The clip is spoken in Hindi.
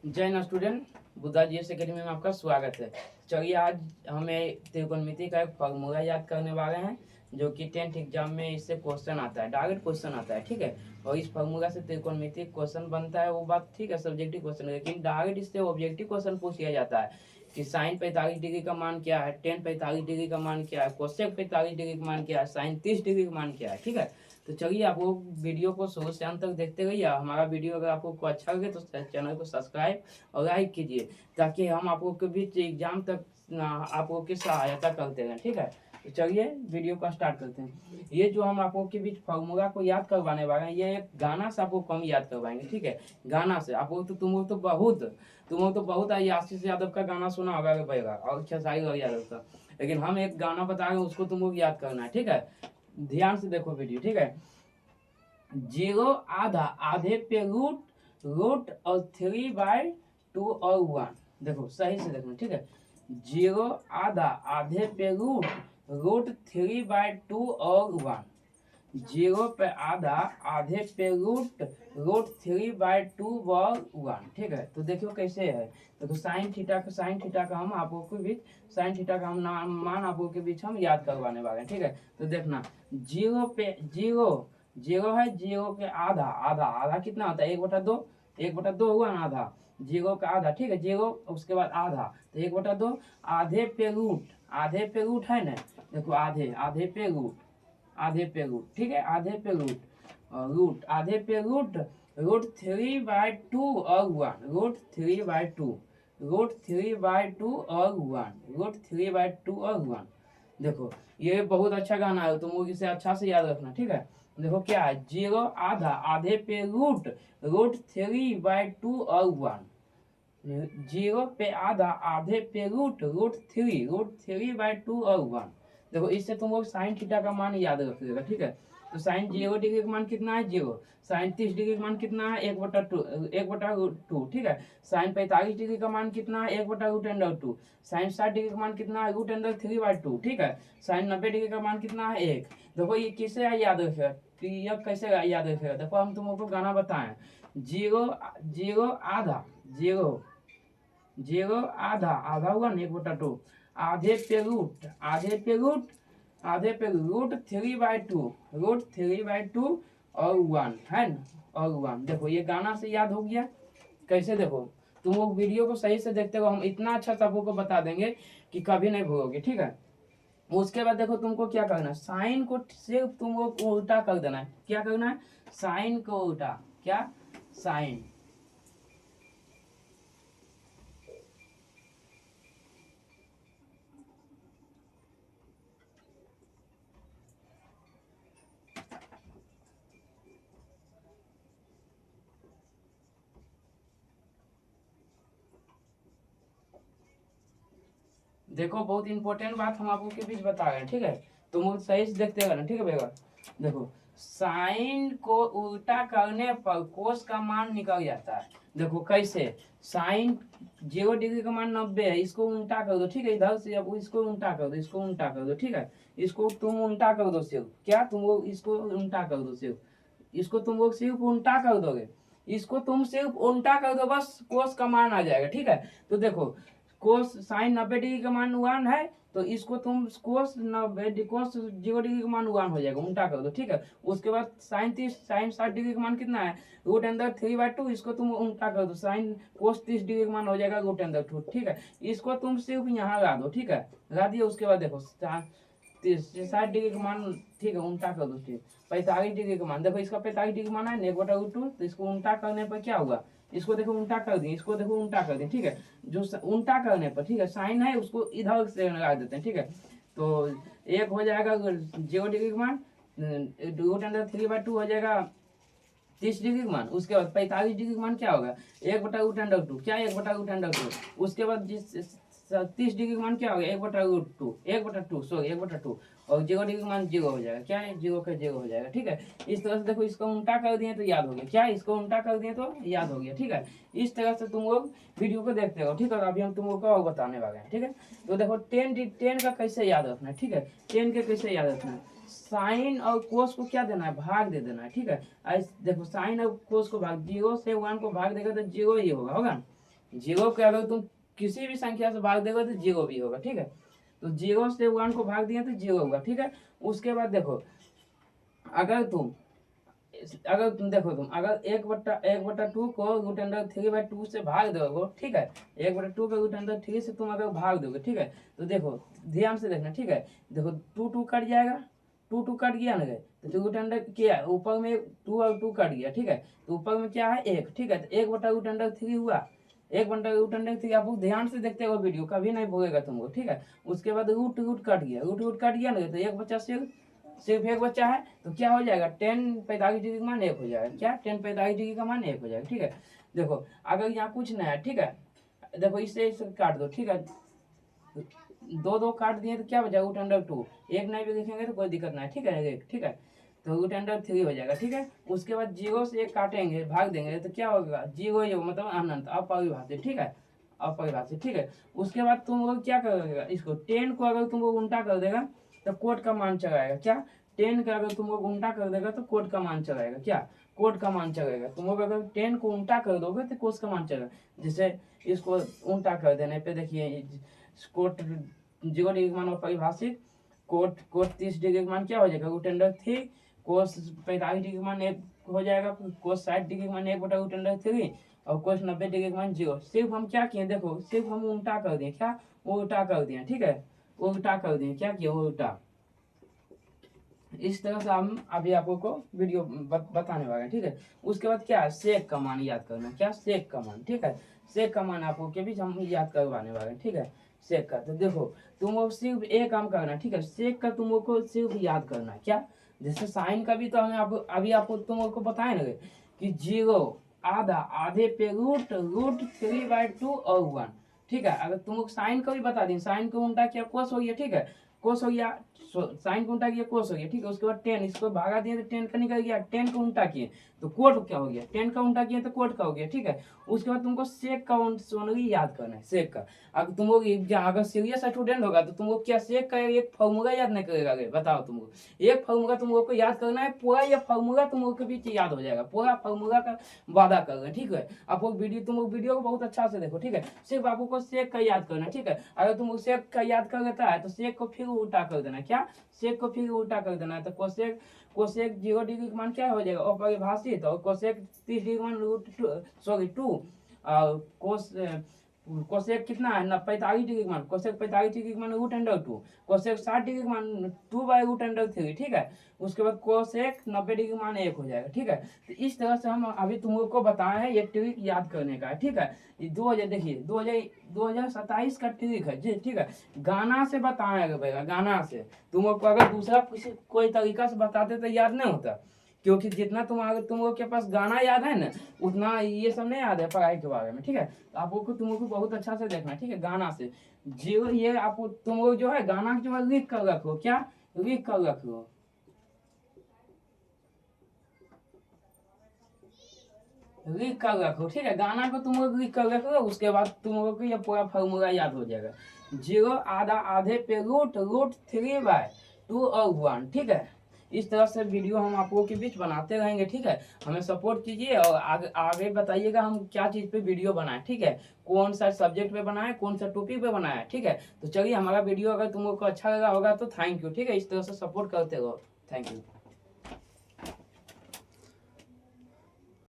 जय Hind student, Buddha GS academy में आपका स्वागत है। चलिए आज हमें त्रिकोणमिति का एक फार्मूला याद करने वाले हैं जो कि 10th एग्जाम में इससे क्वेश्चन आता है, डायरेक्ट क्वेश्चन आता है, ठीक है। और इस फार्मूला से त्रिकोणमिति क्वेश्चन बनता है, वो बात ठीक है, सब्जेक्टिव क्वेश्चन है, लेकिन डायरेक्ट इससे ऑब्जेक्टिव क्वेश्चन पूछ लिया जाता है कि साइन 45 डिग्री का मान क्या है, टेन 45 डिग्री का मान क्या है, कोसेक 45 डिग्री का मान क्या है, साइन 30 डिग्री का मान क्या है, ठीक है। तो चलिए आप वो वीडियो को शुरू से अंत तक देखते रहिए। हमारा वीडियो अगर आपको अच्छा लगे तो चैनल को सब्सक्राइब और लाइक कीजिए ताकि हम आपको के बीच एग्जाम तक आपको की सहायता करते रहें, ठीक है। तो चलिए वीडियो का स्टार्ट करते हैं। ये जो हम आपको के बीच फार्मूला को याद करवाने वाले हैं, ये एक गाना से आपको कम याद करवाएंगे, ठीक है। गाना से आपको तो तुम लोग तो बहुत आशीष यादव का गाना सुना होगा भैया और खेसारी यादव का, लेकिन हम एक गाना बता रहे हैं उसको तुम लोग याद करना है, ठीक है। ध्यान से देखो वीडियो, ठीक है। जीरो आधा, आधे पे रूट और 3/2 और 1। देखो सही से देखना, ठीक है। जीरो आधा, आधे पे रूट 3/2 और 1। जीरो पे आधा, आधे पे रूट 3/2 और 1, ठीक है। तो देखो कैसे है। देखो साइन थीटा का हम आपको के बीच साइन थीटा का हम मान आपको के बीच हम याद करवाने वाले हैं, ठीक है। तो देखना जीरो पे जीरो है, जीरो के आधा आधा आधा कितना होता है 1/2, 1/2 हुआ ना आधा, जीरो का आधा, ठीक है। जीरो उसके बाद आधा तो 1/2, आधे पे रूट है ना। देखो आधे पे रूट, ठीक है। रूट 3/2 और 1, रूट 3/2 और 1। देखो ये बहुत अच्छा गाना है, तुम लोग इसे अच्छा से याद रखना, ठीक है। देखो क्या है, जीरो आधा, आधे पे रूट 3/2 और 1। जीरो पे आधा, आधे पे रूट 3/2 और 1। देखो इससे तुम लोग साइन थीटा का मान याद रखिएगा, ठीक है। तो साइन 0 डिग्री का मान कितना है 0। साइन 30 डिग्री का मान कितना है 1/2, ठीक है। साइन 45 डिग्री का मान कितना है 1/√2। साइन 60 डिग्री का मान कितना है √3/2, ठीक है। साइन 90 डिग्री का मान कितना है 1। देखो ये किसे याद रखेगा, तो ये कैसे याद रखेगा। देखो हम तुम लोग को गाना बताएं, जीरो जीरो आधा, जीरो आधा आधा हुआ ना 1/2, आधे पे रूट 3/2 और 1 है ना, और 1। देखो ये गाना से याद हो गया। कैसे देखो, तुम लोग वीडियो को सही से देखते हो, हम इतना अच्छा सबको को बता देंगे कि कभी नहीं भूलोगे, ठीक है। उसके बाद देखो तुमको क्या करना है, साइन को सिर्फ तुम लोग उल्टा कर देना है। क्या करना है, साइन को उल्टा, क्या साइन। देखो बहुत इंपॉर्टेंट बात हम आपको के बीच बता रहे हैं, ठीक है। तुम लोग सही से देखते रहना, ठीक है भैया। देखो साइन को उल्टा करने पर कोस का मान निकल जाता है। देखो कैसे, साइन 0 डिग्री का मान 90 है, इसको उल्टा कर दो, ठीक है। इधर से अब इसको उल्टा कर दो, इसको उल्टा कर दो, ठीक है। इसको तुम उल्टा कर दो सिर्फ, क्या तुम लोग इसको उल्टा कर दो सिर्फ, इसको तुम लोग सिर्फ उल्टा कर दोगे, इसको तुम सिर्फ उल्टा कर दो, बस कोस का मान आ जाएगा, ठीक है। तो देखो कोस साइन 90 डिग्री का मान 1 है, तो इसको तुम कोस 0 डिग्री का मान 1 हो जाएगा, उल्टा कर दो, ठीक है। उसके बाद साइन 60 डिग्री का मान कितना है √3/2, इसको तुम उल्टा कर दो, साइन कोस 30 डिग्री का मान हो जाएगा √2, ठीक है। इसको तुम सिर्फ यहाँ ला दो, ठीक है, ला दिए। उसके बाद देखो 60 डिग्री का मान, ठीक है, उल्टा कर दो, ठीक। 45 डिग्री का मान, देखो इसका 45 डिग्री मान है 1/2, तो इसको उल्टा करने पर क्या हुआ, इसको देखो उल्टा कर दिए, इसको देखो उल्टा कर दिए, ठीक है। जो उल्टा करने पर, ठीक है, साइन है उसको इधर से लगा देते हैं, ठीक है। तो एक हो जाएगा 0 डिग्री का मान, √3/2 हो जाएगा 30 डिग्री का मान। उसके बाद 45 डिग्री का मान क्या होगा 1/√2, क्या 1/√2। उसके बाद जिस 30 डिग्री का मान क्या होगा 1/2, सॉरी 1/2, और 0 डिग्री का मान 0 हो जाएगा, क्या है 0 का 0 हो जाएगा, ठीक है। इस तरह से देखो इसको उल्टा कर दिए तो याद हो गया, क्या इसको उल्टा कर दिए तो याद हो गया, ठीक है। इस तरह से तुम लोग वीडियो को देखते हो, ठीक है। अभी हम तुम लोग को और बताने वाले हैं, ठीक है। तो देखो टेन का कैसे याद रखना है, ठीक है। टेन के कैसे याद रखना है, साइन और कोस को क्या देना है, भाग दे देना है, ठीक है। देखो साइन और कोस को भाग, 0 से 1 को भाग देगा तो 0 ही होगा, जीरो के अगर तुम किसी भी संख्या से भाग देगा तो जीरो भी होगा, ठीक है। तो जीरो से 1 को भाग दिया तो जीरो होगा, ठीक है। उसके बाद देखो अगर तुम देखो तुम अगर 1/2 को √3/2 से भाग दोगे, ठीक है। 1/2 को √3 से तुम अगर भाग दोगे, ठीक है, तो देखो ध्यान से देखना, ठीक है। देखो 2 कट जाएगा, 2 कट गया ना, तो √3 क्या है, ऊपर में 2 और 2 कट गया, ठीक है। तो ऊपर में क्या है 1, ठीक है। तो 1/√3 हुआ, 1/√3। आप ध्यान से देखते हो वीडियो, कभी नहीं भूलेगा तुमको, ठीक है। उसके बाद रूट कट गया, रूट कट गया ना, तो एक बच्चा सिर्फ एक बच्चा है, तो क्या हो जाएगा 10 45 डिग्री का मान 1 हो जाएगा, क्या 10 45 डिग्री का मान 1 हो जाएगा, ठीक है। देखो अगर यहाँ कुछ नहीं है, ठीक है, देखो इससे काट दो, ठीक है। 2 काट दिए तो क्या बचा √2, एक नहीं भी लिखेंगे तो कोई दिक्कत नहीं, ठीक है, एक, ठीक है। तो √3 हो जाएगा, ठीक है। उसके बाद 0 से 1 काटेंगे, भाग देंगे तो क्या होगा 0 ही होगा, मतलब अनंत, अपरिभाषित, ठीक है, अपरिभाषित, ठीक है। उसके बाद तुम लोग क्या करोगे, इसको 10 को अगर तुम लोग उल्टा कर देगा तो कोट का मान चलाएगा, क्या 10 का अगर तुम लोग उल्टा कर देगा तो कोट का मान चलाएगा, क्या कोट का मान चलेगा। तुम लोग अगर 10 को उल्टा कर दोगे तो कोस का मान चलेगा। जैसे इसको उल्टा कर देने पे देखिए कोट 0 डिग्री मान परिभाषित, कोट 30 डिग्री का मान क्या हो जाएगा √3, कोस 45 डिग्री मान 1 हो जाएगा, कोस 60 डिग्री मान 1/√3 और कोस 90 डिग्री मान 0। सिर्फ हम क्या किए, देखो सिर्फ हम उल्टा कर दिए, क्या उल्टा कर दिए, ठीक है, उल्टा कर दिए, क्या किया उल्टा। इस तरह से हम अभी आपको वीडियो बताने वाले हैं, ठीक है। उसके बाद क्या है सेक का मान याद करना, क्या सेक का मान, ठीक है। सेक का मान आपको के बीच हम याद करवाने वाले हैं, ठीक है। सेक का तो देखो तुम लोग सिर्फ एक काम करना, ठीक है। सेक का तुम लोग को सिर्फ याद करना है, क्या जैसे साइन का भी तो हमें अभी आपको तुम लोग को बताए ना कि 0 आधा, आधे पे √3/2 और 1, ठीक है। अगर तुम लोग साइन को भी बता दें, साइन को उल्टा किया कोस हो गया, ठीक है, कोस हो गया, साइन को उल्टा किया कोस हो गया, ठीक है। उसके बाद 10 इसको भागा दिए तो 10 का निकल गया, 10 को उल्टा किए तो कोट क्या हो गया, 10 का उल्टा किए तो कोट का हो गया, ठीक है। उसके बाद तुमको सेक का सोनगी याद करना है, सेक का। अगर तुम लोग अगर सीरियस स्टूडेंट होगा तो तुम लोग क्या सेक का एक फॉर्मूला याद नहीं करेगा, बताओ तुमको एक फॉर्मूला तुम लोग को याद करना है, पूरा ये फॉर्मूला तुम लोग के बीच याद हो जाएगा, पूरा फॉर्मूला का वादा कर रहे, ठीक है। आपको तुम लोग वीडियो को बहुत अच्छा से देखो, ठीक है। सिर्फ आपको सेक का याद करना है, ठीक है। अगर तुम सेक का याद कर लेता है तो सेक को फिर उल्टा कर देना, क्या सेक को फिर उल्टा कर देना है। तो कोसेक 0 डिग्री का मान क्या हो जाएगा अपरिभाषित, और कोसेक 30 डिग्री का मान 2 और कोसेक कितना है 45 डिग्री का मान, कोसेक 45 डिग्री का मान √2, कोसेक 60 डिग्री का मान 2/√3, ठीक है। उसके बाद कोसेक 90 डिग्री का मान 1 हो जाएगा, ठीक है। तो इस तरह से हम अभी तुम लोग को बताए हैं, ये ट्रिक याद करने का है, ठीक है। 2000 देखिए 2027 का ट्रिक है जी, ठीक है। गाना से बताया गया, गाना से तुम लोग को अगर दूसरा कोई तरीका से बताते तो याद नहीं होता, क्योंकि जितना तुम लोग के पास गाना याद है ना उतना ये सब नहीं याद है पढ़ाई के बारे में, ठीक है। आपको तुम लोग को बहुत अच्छा से देखना है, ठीक है। गाना से जो ये आपको तुम लोग जो है गाना जो है लिख कर रखो, क्या लिख कर रखो, लिख कर रखो, ठीक है। गाना को तुम लोग लिख कर रखो, उसके बाद तुम लोग को ये पूरा फॉर्मूला याद हो जाएगा। 0 आधा, आधे पे √3/2 और 1, ठीक है। इस तरह से वीडियो हम आपको के बीच बनाते रहेंगे, ठीक है। हमें सपोर्ट कीजिए और आगे बताइएगा हम क्या चीज़ पे वीडियो बनाएं, ठीक है। कौन सा सब्जेक्ट पे बनाएं, कौन सा टॉपिक पे बनाएं, ठीक है। तो चलिए हमारा वीडियो अगर तुम लोग को अच्छा लगा होगा तो थैंक यू, ठीक है। इस तरह से सपोर्ट करते रहो, थैंक यू।